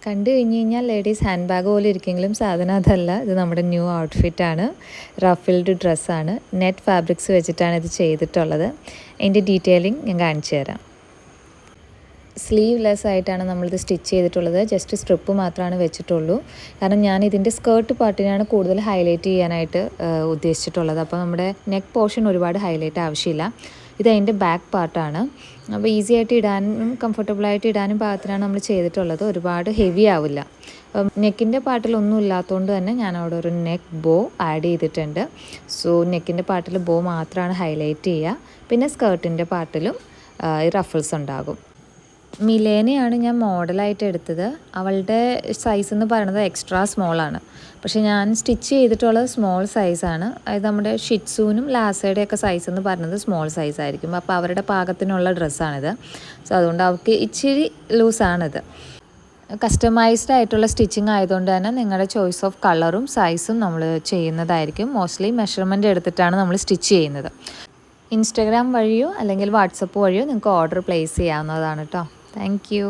കണ്ടു കഴിഞ്ഞ് കഴിഞ്ഞാൽ ലേഡീസ് ഹാൻഡ് ബാഗ് പോലെ ഇരിക്കെങ്കിലും സാധനം അതല്ല. ഇത് നമ്മുടെ ന്യൂ ഔട്ട്ഫിറ്റാണ്. റഫിൾഡ് ഡ്രസ്സാണ്. നെറ്റ് ഫാബ്രിക്സ് വെച്ചിട്ടാണ് ഇത് ചെയ്തിട്ടുള്ളത്. അതിൻ്റെ ഡീറ്റെയിലിംഗ് ഞാൻ കാണിച്ചു തരാം. സ്ലീവ്ലെസ് ആയിട്ടാണ് നമ്മളിത് സ്റ്റിച്ച് ചെയ്തിട്ടുള്ളത്. ജസ്റ്റ് സ്ട്രിപ്പ് മാത്രമാണ് വെച്ചിട്ടുള്ളൂ. കാരണം ഞാൻ ഇതിൻ്റെ സ്കേർട്ട് പാർട്ടിനാണ് കൂടുതൽ ഹൈലൈറ്റ് ചെയ്യാനായിട്ട് ഉദ്ദേശിച്ചിട്ടുള്ളത്. അപ്പോൾ നമ്മുടെ നെക്ക് പോർഷൻ ഒരുപാട് ഹൈലൈറ്റ് ആവശ്യമില്ല. ഇത് അതിൻ്റെ ബാക്ക് പാർട്ടാണ്. അപ്പോൾ ഈസി ആയിട്ട് ഇടാനും കംഫർട്ടബിളായിട്ട് ഇടാനും പാകത്തിനാണ് നമ്മൾ ചെയ്തിട്ടുള്ളത്. ഒരുപാട് ഹെവി ആവില്ല. നെക്കിൻ്റെ പാർട്ടിലൊന്നും ഇല്ലാത്തതുകൊണ്ട് തന്നെ ഞാൻ അവിടെ ഒരു നെക്ക് ബോ ആഡ് ചെയ്തിട്ടുണ്ട്. സോ നെക്കിൻ്റെ പാർട്ടിൽ ബോ മാത്രമാണ് ഹൈലൈറ്റ് ചെയ്യുക. പിന്നെ സ്കേർട്ടിൻ്റെ പാർട്ടിലും ഈ റഫിൾസ് ഉണ്ടാകും. മിലേനെയാണ് ഞാൻ മോഡലായിട്ട് എടുത്തത്. അവളുടെ സൈസ് എന്ന് പറയുന്നത് എക്സ്ട്രാ സ്മോളാണ്. പക്ഷേ ഞാൻ സ്റ്റിച്ച് ചെയ്തിട്ടുള്ളത് സ്മോൾ സൈസാണ്. അതായത് നമ്മുടെ ഷിറ്റ്സൂനും ലാസയുടെ ഒക്കെ സൈസ് എന്ന് പറയുന്നത് സ്മോൾ സൈസായിരിക്കും. അപ്പോൾ അവരുടെ പാകത്തിനുള്ള ഡ്രസ്സാണിത്. സോ അതുകൊണ്ട് അവർക്ക് ഇച്ചിരി ലൂസാണിത്. കസ്റ്റമൈസ്ഡ് ആയിട്ടുള്ള സ്റ്റിച്ചിങ് ആയതുകൊണ്ട് തന്നെ നിങ്ങളുടെ ചോയ്സ് ഓഫ് കളറും സൈസും നമ്മൾ ചെയ്യുന്നതായിരിക്കും. മോസ്റ്റ്ലി മെഷർമെൻറ്റ് എടുത്തിട്ടാണ് നമ്മൾ സ്റ്റിച്ച് ചെയ്യുന്നത്. ഇൻസ്റ്റഗ്രാം വഴിയോ അല്ലെങ്കിൽ വാട്സപ്പ് വഴിയോ നിങ്ങൾക്ക് ഓർഡർ പ്ലേസ് ചെയ്യാവുന്നതാണ് കേട്ടോ. Thank you.